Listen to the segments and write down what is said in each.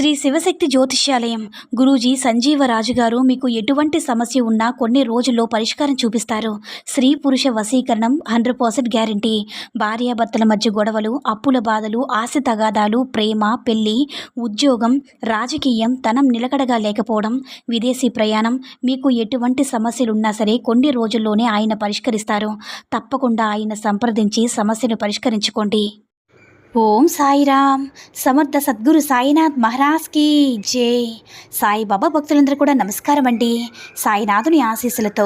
శ్రీ శివశక్తి జ్యోతిష్యాలయం గురూజీ సంజీవరాజు గారు మీకు ఎటువంటి సమస్య ఉన్నా కొన్ని రోజుల్లో పరిష్కారం చూపిస్తారు. స్త్రీ పురుష వశీకరణం 100% గ్యారంటీ. భార్యాభర్తల మధ్య గొడవలు, అప్పుల బాధలు, ఆస్తి తగాదాలు, ప్రేమ, పెళ్లి, ఉద్యోగం, రాజకీయం, ధనం నిలకడగా లేకపోవడం, విదేశీ ప్రయాణం, మీకు ఎటువంటి సమస్యలున్నా సరే కొన్ని రోజుల్లోనే ఆయన పరిష్కరిస్తారు. తప్పకుండా ఆయన సంప్రదించి సమస్యను పరిష్కరించుకోండి. ఓం సాయిరామ్. సమర్థ సద్గురు సాయినాథ్ మహారాజ్కి జై. సాయిబాబా భక్తులందరూ కూడా నమస్కారం అండి. సాయినాథుని ఆశీస్సులతో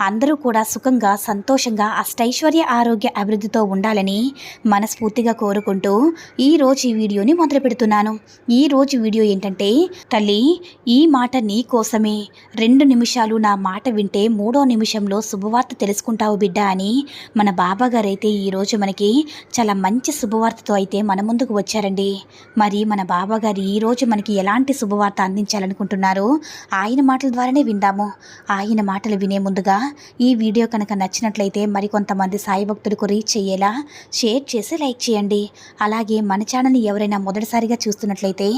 అందరూ కూడా సుఖంగా, సంతోషంగా, అష్టైశ్వర్య, ఆరోగ్య, అభివృద్ధితో ఉండాలని మనస్ఫూర్తిగా కోరుకుంటూ ఈరోజు ఈ వీడియోని మొదలు పెడుతున్నాను. ఈరోజు వీడియో ఏంటంటే, తల్లి ఈ మాట నీ కోసమే. 2 నిమిషాలు నా మాట వింటే 3వ నిమిషంలో శుభవార్త తెలుసుకుంటావు బిడ్డ అని మన బాబాగారైతే ఈరోజు మనకి చాలా మంచి శుభవార్తతో అయితే మన ముందుకు వచ్చారండి. మరి మన బాబాగారు ఈరోజు మనకి ఎలాంటి శుభవార్త అందించాలనుకుంటున్నారో ఆయన మాటల ద్వారానే విందాము. ఆయన మాటలు వినే ముందుగా ఈ వీడియో కనుక నచ్చినట్లయితే మరికొంతమంది సాయి భక్తులకు రీచ్ అయ్యేలా షేర్ చేసి లైక్ చేయండి. అలాగే మన ఛానల్ని ఎవరైనా మొదటిసారిగా చూస్తున్నట్లయితే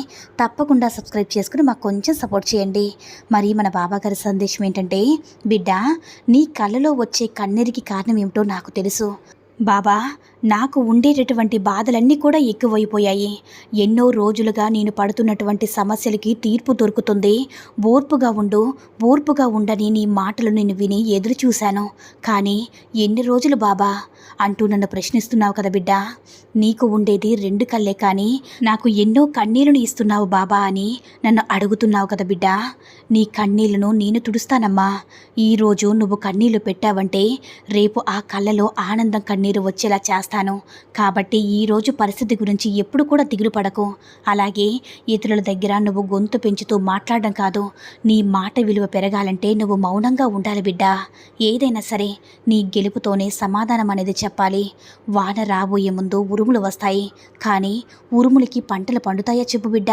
తప్పకుండా సబ్స్క్రైబ్ చేసుకుని మాకు కొంచెం సపోర్ట్ చేయండి. మరి మన బాబాగారి సందేశం ఏంటంటే, బిడ్డ నీ కళ్ళలో వచ్చే కన్నీరికి కారణం ఏమిటో నాకు తెలుసు. బాబా, నాకు ఉండేటటువంటి బాధలన్నీ కూడా ఎక్కువైపోయాయి. ఎన్నో రోజులుగా నేను పడుతున్నటువంటి సమస్యలకి తీర్పు దొరుకుతుంది. ఓర్పుగా ఉండని నీ మాటలు నేను విని ఎదురు చూశాను. కానీ ఎన్ని రోజులు బాబా అంటూ నన్ను ప్రశ్నిస్తున్నావు కదా బిడ్డ. నీకు ఉండేది 2 కళ్ళే, కానీ నాకు ఎన్నో కన్నీళ్లను ఇస్తున్నావు బాబా అని నన్ను అడుగుతున్నావు కదా బిడ్డ. నీ కన్నీళ్లను నేను తుడుస్తానమ్మా. ఈరోజు నువ్వు కన్నీళ్లు పెట్టావంటే రేపు ఆ కళ్ళలో ఆనందం కన్నీరు వచ్చేలా చేస్తాను. కాబట్టి ఈరోజు పరిస్థితి గురించి ఎప్పుడు కూడా దిగులు పడకు. అలాగే ఇతరుల దగ్గర నువ్వు గొంతు పెంచుతూ మాట్లాడడం కాదు. నీ మాట విలువ పెరగాలంటే నువ్వు మౌనంగా ఉండాలి బిడ్డ. ఏదైనా సరే నీ గెలుపుతోనే సమాధానం అనేది చెప్పాలి. వాన రాబోయే ముందు ఉరుములు వస్తాయి, కానీ ఉరుములకి పంటలు పండుతాయా చెప్పు బిడ్డ?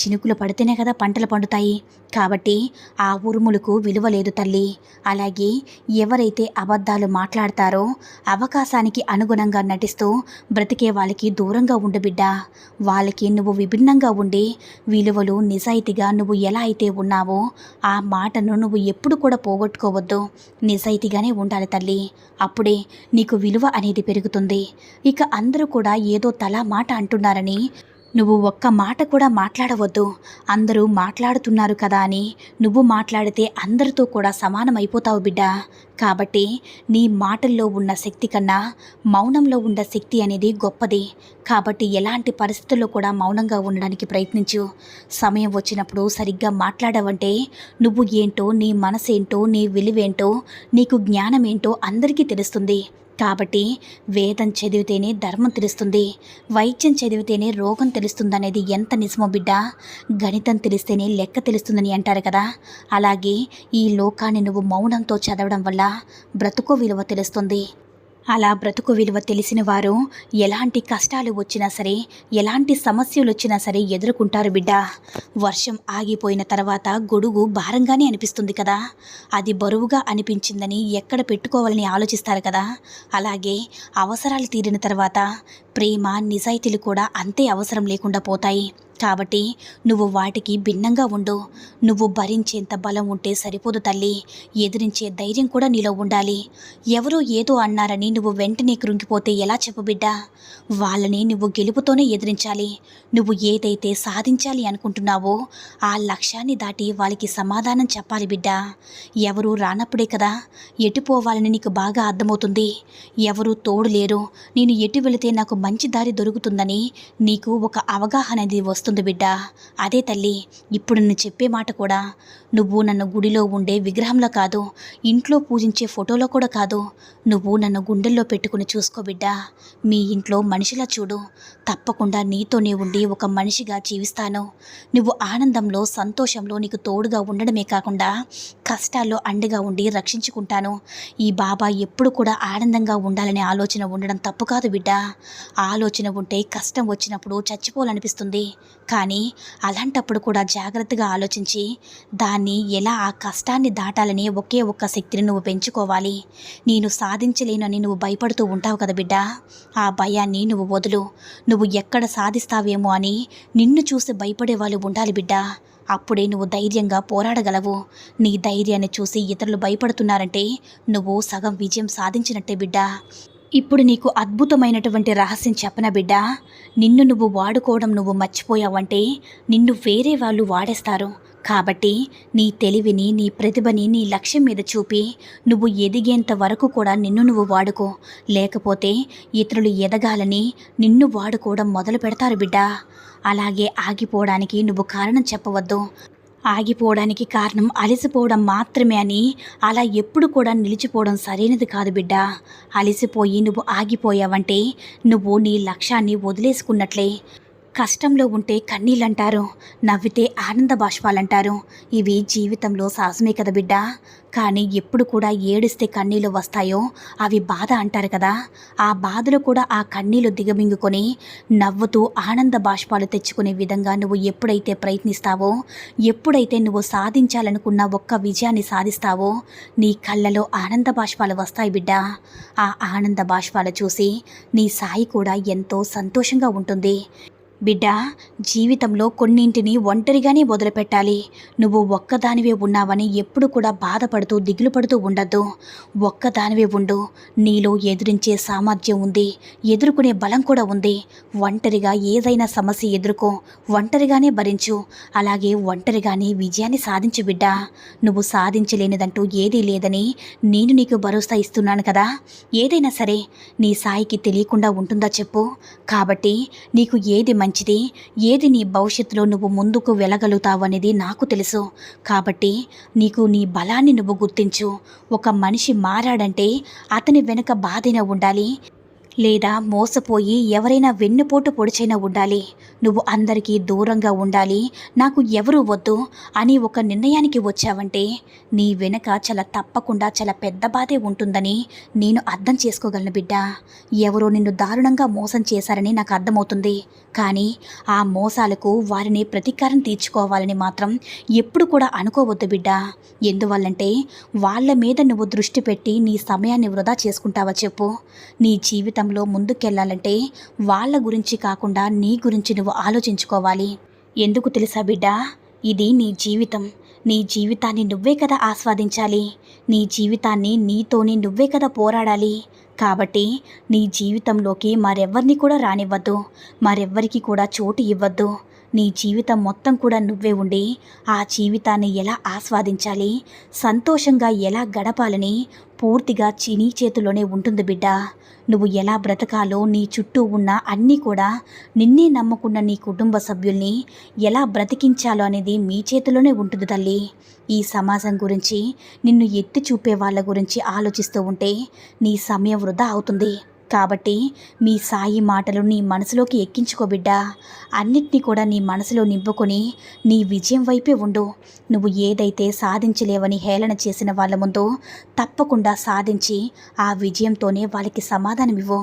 చినుకులు పడితేనే కదా పంటలు పండుతాయి. కాబట్టి ఆ ఉరుములకు విలువ లేదు తల్లి. అలాగే ఎవరైతే అబద్ధాలు మాట్లాడతారో, అవకాశానికి అనుగుణంగా నటిస్తూ బ్రతికే వాళ్ళకి దూరంగా ఉండు బిడ్డ. వాళ్ళకి నువ్వు విభిన్నంగా ఉండి విలువలు, నిజాయితీగా నువ్వు ఎలా అయితే ఉన్నావో ఆ మాటను నువ్వు ఎప్పుడు కూడా పోగొట్టుకోవద్దు. నిజాయితీగానే ఉండాలి తల్లి. అప్పుడే నీకు విలువ అనేది పెరుగుతుంది. ఇక అందరూ కూడా ఏదో తలా మాట అంటున్నారని నువ్వు ఒక్క మాట కూడా మాట్లాడవద్దు. అందరూ మాట్లాడుతున్నారు కదా అని నువ్వు మాట్లాడితే అందరితో కూడా సమానమైపోతావు బిడ్డ. కాబట్టి నీ మాటల్లో ఉన్న శక్తి కన్నా మౌనంలో ఉన్న శక్తి అనేది గొప్పది. కాబట్టి ఎలాంటి పరిస్థితుల్లో కూడా మౌనంగా ఉండడానికి ప్రయత్నించు. సమయం వచ్చినప్పుడు సరిగ్గా మాట్లాడవంటే నువ్వు ఏంటో, నీ మనసేంటో, నీ విలువేంటో, నీకు జ్ఞానం ఏంటో అందరికీ తెలుస్తుంది. కాబట్టి వేదం చదివితేనే ధర్మం తెలుస్తుంది, వైద్యం చదివితేనే రోగం తెలుస్తుందనేది ఎంత నిజమో బిడ్డ. గణితం తెలిస్తేనే లెక్క తెలుస్తుందని అంటారు కదా. అలాగే ఈ లోకాన్ని నువ్వు మౌనంతో చదవడం వల్ల బ్రతుకు విలువ తెలుస్తుంది. అలా బ్రతుకు విలువ తెలిసిన వారు ఎలాంటి కష్టాలు వచ్చినా సరే, ఎలాంటి సమస్యలు వచ్చినా సరే ఎదుర్కొంటారు బిడ్డ. వర్షం ఆగిపోయిన తర్వాత గొడుగు భారంగానే అనిపిస్తుంది కదా. అది బరువుగా అనిపించిందని ఎక్కడ పెట్టుకోవాలని ఆలోచిస్తారు కదా. అలాగే అవసరాలు తీరిన తర్వాత ప్రేమ, నిజాయితీలు కూడా అంతే అవసరం లేకుండా పోతాయి. కాబట్టి నువ్వు వాటికి భిన్నంగా ఉండు. నువ్వు భరించేంత బలం ఉంటే సరిపోదు తల్లి. ఎదిరించే ధైర్యం కూడా నీలో ఉండాలి. ఎవరో ఏదో అన్నారని నువ్వు వెంటనే కృంగిపోతే ఎలా చెప్పు బిడ్డ? వాళ్ళని నువ్వు గెలుపుతోనే ఎదిరించాలి. నువ్వు ఏదైతే సాధించాలి అనుకుంటున్నావో ఆ లక్ష్యాన్ని దాటి వాళ్ళకి సమాధానం చెప్పాలి బిడ్డ. ఎవరు రానప్పుడే కదా ఎటు పోవాలని నీకు బాగా అర్థమవుతుంది. ఎవరు తోడు లేరు, నేను ఎటు వెళితే నాకు మంచి దారి దొరుకుతుందని నీకు ఒక అవగాహన అనేది వస్తుంది బిడ్డ. అదే తల్లి ఇప్పుడు నేను చెప్పే మాట కూడా. నువ్వు నన్ను గుడిలో ఉండే విగ్రహంలో కాదు, ఇంట్లో పూజించే ఫోటోలో కూడా కాదు, నువ్వు నన్ను గుండెల్లో పెట్టుకుని చూసుకో బిడ్డ. మీ ఇంట్లో మనిషిలా చూడు. తప్పకుండా నీతోనే ఉండి ఒక మనిషిగా జీవిస్తాను. నువ్వు ఆనందంలో, సంతోషంలో నీకు తోడుగా ఉండడమే కాకుండా కష్టాల్లో అండగా ఉండి రక్షించుకుంటాను. ఈ బాబా ఎప్పుడు కూడా ఆనందంగా ఉండాలనే ఆలోచన ఉండడం తప్పు కాదు బిడ్డ. ఆలోచన ఉంటే కష్టం వచ్చినప్పుడు చచ్చిపోవాలనిపిస్తుంది. కానీ అలాంటప్పుడు కూడా జాగ్రత్తగా ఆలోచించి దాన్ని ఎలా ఆ కష్టాన్ని దాటాలని ఒకే ఒక్క శక్తిని నువ్వు పెంచుకోవాలి. నేను సాధించలేనని నువ్వు భయపడుతూ ఉంటావు కదా బిడ్డ, ఆ భయాన్ని నువ్వు వదులు. నువ్వు ఎక్కడ సాధిస్తావేమో అని నిన్ను చూసి భయపడే వాళ్ళు ఉండాలి బిడ్డ. అప్పుడే నువ్వు ధైర్యంగా పోరాడగలవు. నీ ధైర్యాన్ని చూసి ఇతరులు భయపడుతున్నారంటే నువ్వు సగం విజయం సాధించినట్టే బిడ్డ. ఇప్పుడు నీకు అద్భుతమైనటువంటి రహస్యం చెప్పనా బిడ్డ, నిన్ను నువ్వు వాడుకోవడం నువ్వు మర్చిపోయావంటే నిన్ను వేరే వాళ్ళు వాడేస్తారు. కాబట్టి నీ తెలివిని, నీ ప్రతిభని నీ లక్ష్యం మీద చూపి నువ్వు ఎదిగేంత వరకు కూడా నిన్ను నువ్వు వాడుకో. లేకపోతే ఇతరులు ఎదగాలని నిన్ను వాడుకోవడం మొదలు పెడతారు బిడ్డ. అలాగే ఆగిపోవడానికి నువ్వు కారణం చెప్పవద్దు. ఆగిపోవడానికి కారణం అలసిపోవడం మాత్రమే అని అలా ఎప్పుడు కూడా నిలిచిపోవడం సరైనది కాదు బిడ్డ. అలసిపోయి నువ్వు ఆగిపోయావంటే నువ్వు నీ లక్ష్యాన్ని వదిలేసుకున్నట్లే. కష్టంలో ఉంటే కన్నీళ్ళంటారు, నవ్వితే ఆనంద బాష్పాలంటారు. ఇవి జీవితంలో సహజమే కదా బిడ్డ. కానీ ఎప్పుడు కూడా ఏడిస్తే కన్నీళ్ళు వస్తాయో అవి బాధ అంటారు కదా. ఆ బాధలు కూడా ఆ కన్నీళ్ళు దిగమింగుకొని నవ్వుతూ ఆనంద బాష్పాలు తెచ్చుకునే విధంగా నువ్వు ఎప్పుడైతే ప్రయత్నిస్తావో, ఎప్పుడైతే నువ్వు సాధించాలనుకున్న ఒక్క విజయాన్ని సాధిస్తావో నీ కళ్ళలో ఆనంద బాష్పాలు వస్తాయి బిడ్డ. ఆ ఆనంద బాష్పాలు చూసి నీ సాయి కూడా ఎంతో సంతోషంగా ఉంటుంది. బిడ్డ, జీవితంలో కొన్నింటిని ఒంటరిగానే వదిలిపెట్టాలి. నువ్వు ఒక్కదానివే ఉన్నావని ఎప్పుడు కూడా బాధపడుతూ దిగులు పడుతూ ఉండద్దు. ఒక్కదానివే ఉండు. నీలో ఎదిరించే సామర్థ్యం ఉంది, ఎదుర్కొనే బలం కూడా ఉంది. ఒంటరిగా ఏదైనా సమస్య ఎదుర్కో, ఒంటరిగానే భరించు. అలాగే ఒంటరిగానే విజయాన్ని సాధించు బిడ్డ. నువ్వు సాధించలేనిదంటూ ఏదీ లేదని నేను నీకు భరోసా ఇస్తున్నాను కదా. ఏదైనా సరే నీ సాయికి తెలియకుండా ఉంటుందా చెప్పు. కాబట్టి నీకు ఏది మంచిది, ఏది నీ భవిష్యత్తులో నువ్వు ముందుకు వెళ్ళగలుగుతావు అనేది నాకు తెలుసు. కాబట్టి నీకు నీ బలాన్ని నువ్వు గుర్తించు. ఒక మనిషి మారాడంటే అతని వెనుక బాధైనా ఉండాలి, లేదా మోసపోయి ఎవరైనా వెన్నుపోటు పొడిచైనా ఉండాలి. నువ్వు అందరికీ దూరంగా ఉండాలి, నాకు ఎవరూ వద్దు అని ఒక నిర్ణయానికి వచ్చావంటే నీ వెనక తప్పకుండా చాలా పెద్ద బాధే ఉంటుందని నేను అర్థం చేసుకోగలను బిడ్డ. ఎవరో నిన్ను దారుణంగా మోసం చేశారని నాకు అర్థమవుతుంది. కానీ ఆ మోసాలకు వారిని ప్రతీకారం తీర్చుకోవాలని మాత్రం ఎప్పుడు కూడా అనుకోవద్దు బిడ్డ. ఎందువల్లంటే వాళ్ళ మీద నువ్వు దృష్టి పెట్టి నీ సమయాన్ని వృధా చేసుకుంటావా చెప్పు. నీ జీవితంలో ముందుకెళ్ళాలంటే వాళ్ళ గురించి కాకుండా నీ గురించి నువ్వు ఆలోచించుకోవాలి. ఎందుకు తెలుసా బిడ్డ, ఇది నీ జీవితం. నీ జీవితాన్ని నువ్వే కదా ఆస్వాదించాలి. నీ జీవితాన్ని నీతోనే నువ్వే కదా పోరాడాలి. కాబట్టి నీ జీవితంలోకి మరెవ్వరిని కూడా రానివ్వద్దు, మరెవ్వరికి కూడా చోటు ఇవ్వద్దు. నీ జీవితం మొత్తం కూడా నువ్వే ఉండి ఆ జీవితాన్ని ఎలా ఆస్వాదించాలి, సంతోషంగా ఎలా గడపాలని పూర్తిగా నీ చేతిలోనే ఉంటుంది బిడ్డ. నువ్వు ఎలా బ్రతకాలో, నీ చుట్టూ ఉన్న అన్నీ కూడా నిన్నే నమ్ముకున్న నీ కుటుంబ సభ్యుల్ని ఎలా బ్రతికించాలో అనేది మీ చేతిలోనే ఉంటుంది తల్లి. ఈ సమాజం గురించి, నిన్ను ఎత్తి చూపే వాళ్ళ గురించి ఆలోచిస్తూ ఉంటే నీ సమయం వృధా అవుతుంది. కాబట్టి మీ సాయి మాటలు నీ మనసులోకి ఎక్కించుకో బిడ్డ. అన్నిటినీ కూడా నీ మనసులో నింపుకొని నీ విజయం వైపే ఉండు. నువ్వు ఏదైతే సాధించలేవని హేళన చేసిన వాళ్ళ ముందు తప్పకుండా సాధించి ఆ విజయంతోనే వాళ్ళకి సమాధానం ఇవ్వు.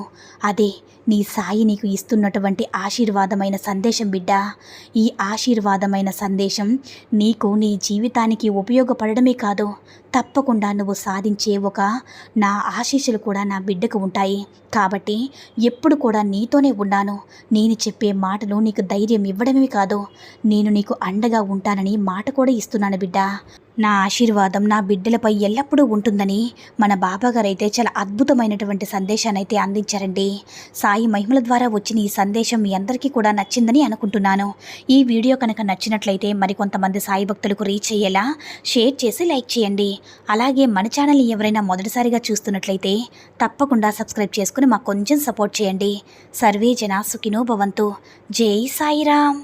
అదే నీ సాయి నీకు ఇస్తున్నటువంటి ఆశీర్వాదమైన సందేశం బిడ్డ. ఈ ఆశీర్వాదమైన సందేశం నీకు నీ జీవితానికి ఉపయోగపడడమే కాదు, తప్పకుండా నువ్వు సాధించే ఒక నా ఆశీస్సులు కూడా నా బిడ్డకు ఉంటాయి. కాబట్టి ఎప్పుడు కూడా నీతోనే ఉన్నాను. నేను చెప్పే మాటలు నీకు ధైర్యం ఇవ్వడమే కాదు, నేను నీకు అండగా ఉంటానని మాట కూడా ఇస్తున్నాను బిడ్డ. నా ఆశీర్వాదం నా బిడ్డలపై ఎల్లప్పుడూ ఉంటుందని మన బాబాగారు అయితే చాలా అద్భుతమైనటువంటి సందేశాన్ని అయితే అందించారండి. సాయి మహిమల ద్వారా వచ్చిన ఈ సందేశం మీ అందరికీ కూడా నచ్చిందని అనుకుంటున్నాను. ఈ వీడియో కనుక నచ్చినట్లయితే మరికొంతమంది సాయి భక్తులకు రీచ్ అయ్యేలా షేర్ చేసి లైక్ చేయండి. అలాగే మన ఛానల్ని ఎవరైనా మొదటిసారిగా చూస్తున్నట్లయితే తప్పకుండా సబ్స్క్రైబ్ చేసుకుని మాకు కొంచెం సపోర్ట్ చేయండి. సర్వే జనా సుఖినో భవంతు. జై సాయిరామ్.